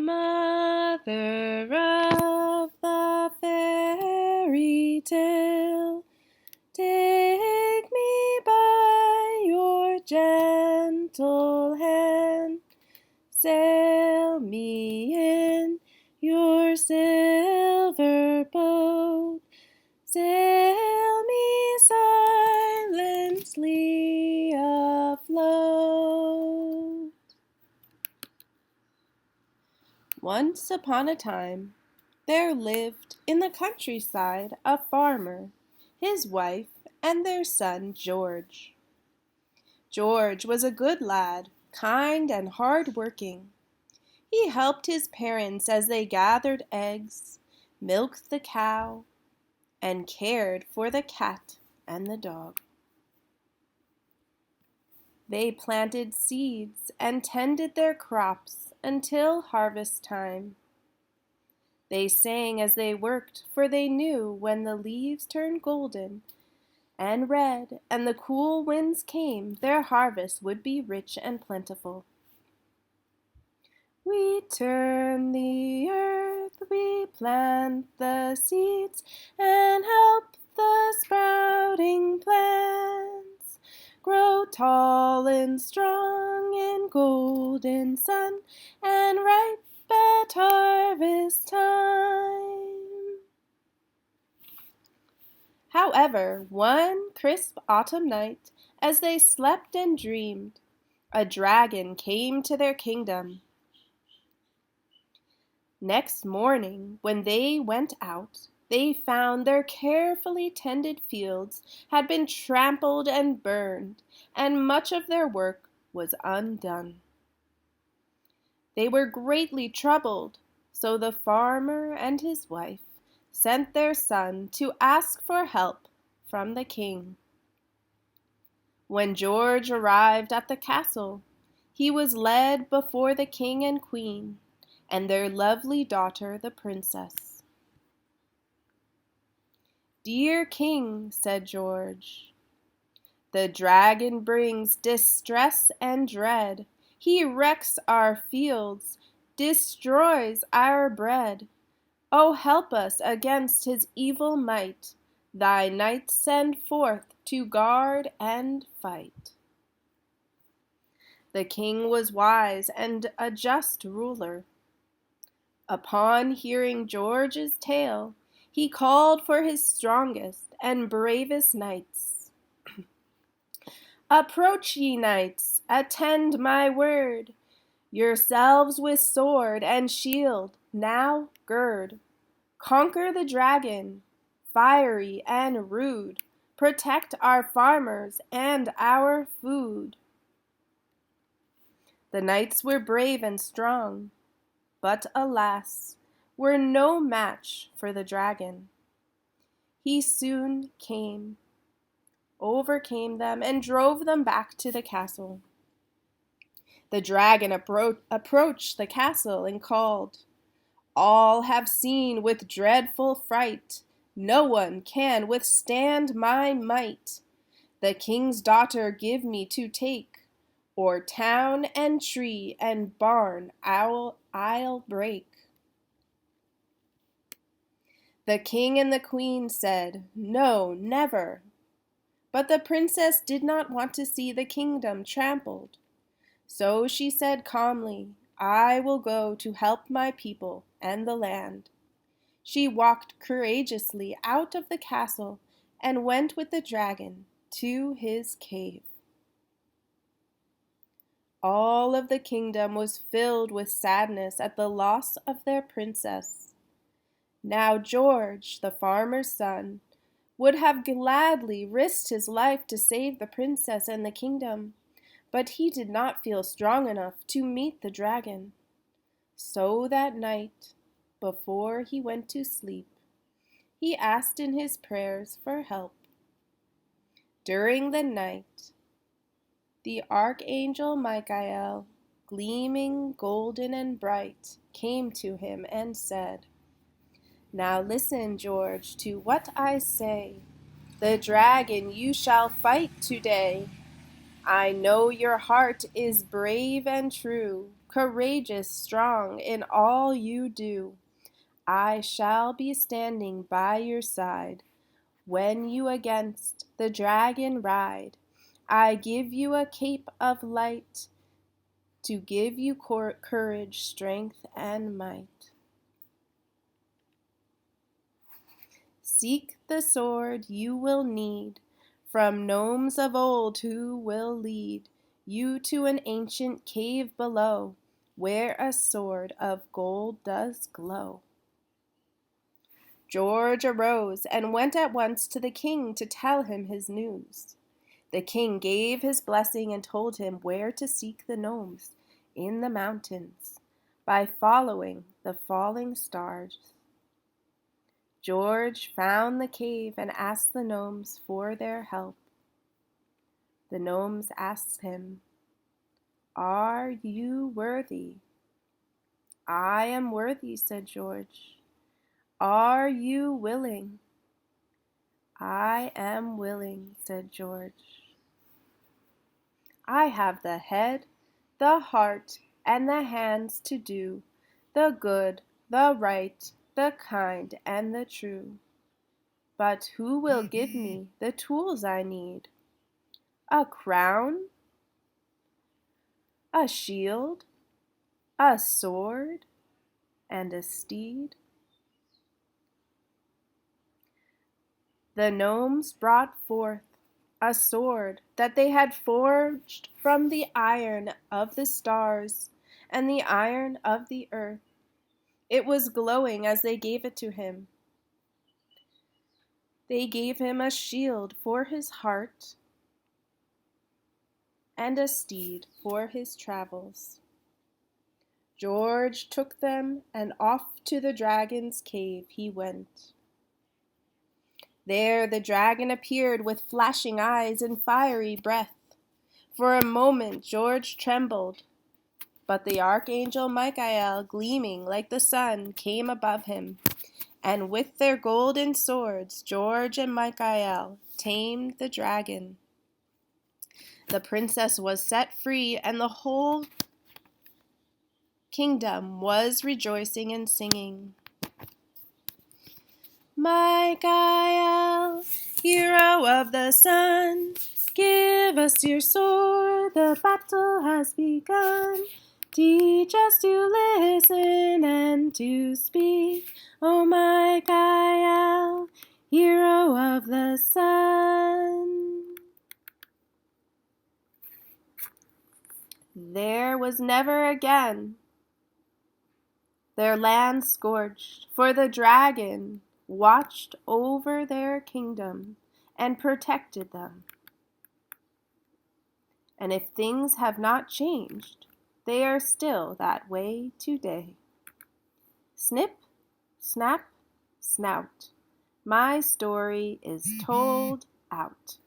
Mother of the fairy tale, take me by your gentle hand, sail me in your silver boat, sail me silently afloat. Once upon a time, there lived in the countryside a farmer, his wife, and their son George. George was a good lad, kind and hard-working. He helped his parents as they gathered eggs, milked the cow, and cared for the cat and the dog. They planted seeds and tended their crops until harvest time. They sang as they worked, for they knew when the leaves turned golden and red and the cool winds came, their harvest would be rich and plentiful. We turn the earth, we plant the seeds, and help the sprouting plants grow tall and strong in golden sun and ripe at harvest time. However, one crisp autumn night, as they slept and dreamed, a dragon came to their kingdom. Next morning, when they went out, they found their carefully tended fields had been trampled and burned, and much of their work was undone. They were greatly troubled, so the farmer and his wife sent their son to ask for help from the king. When George arrived at the castle, he was led before the king and queen and their lovely daughter, the princess. "Dear king," said George, "the dragon brings distress and dread. He wrecks our fields, destroys our bread. Oh, help us against his evil might. Thy knights send forth to guard and fight." The king was wise and a just ruler. Upon hearing George's tale, he called for his strongest and bravest knights. "Approach, ye knights, attend my word. Yourselves with sword and shield now gird. Conquer the dragon, fiery and rude. Protect our farmers and our food." The knights were brave and strong, but alas, were no match for the dragon. He soon came, overcame them, and drove them back to the castle. The dragon approached the castle and called, "All have seen with dreadful fright. No one can withstand my might. The king's daughter give me to take, or town and tree and barn I'll break." The king and the queen said, "No, never." But the princess did not want to see the kingdom trampled. So she said calmly, "I will go to help my people and the land." She walked courageously out of the castle and went with the dragon to his cave. All of the kingdom was filled with sadness at the loss of their princess. Now George, the farmer's son, would have gladly risked his life to save the princess and the kingdom, but he did not feel strong enough to meet the dragon. So that night, before he went to sleep, he asked in his prayers for help. During the night, the archangel Michael, gleaming golden and bright, came to him and said, "Now listen, George, to what I say. The dragon you shall fight today. I know your heart is brave and true, courageous, strong in all you do. I shall be standing by your side when you against the dragon ride. I give you a cape of light to give you courage, strength, and might. Seek the sword you will need from gnomes of old who will lead you to an ancient cave below where a sword of gold does glow. George arose and went at once to the king to tell him his news. The king gave his blessing and told him where to seek the gnomes in the mountains by following the falling stars. George found the cave and asked the gnomes for their help. The gnomes asked him, "Are you worthy?" "I am worthy," said George. "Are you willing?" "I am willing," said George. "I have the head, the heart, and the hands to do the good, the right, the kind, and the true. But who will give me the tools I need? A crown? A shield? A sword? And a steed?" The gnomes brought forth a sword that they had forged from the iron of the stars and the iron of the earth. It was glowing as they gave it to him. They gave him a shield for his heart and a steed for his travels. George took them, and off to the dragon's cave he went. There the dragon appeared with flashing eyes and fiery breath. For a moment George trembled, but the archangel Michael, gleaming like the sun, came above him, and with their golden swords George and Michael tamed the dragon. The princess was set free, and the whole kingdom was rejoicing and singing. Michael, hero of the sun, give us your sword, the battle has begun. Teach us to listen and to speak, O Michael, hero of the sun. There was never again their land scorched, for the dragon watched over their kingdom and protected them. And if things have not changed, they are still that way today. Snip, snap, snout. My story is told out.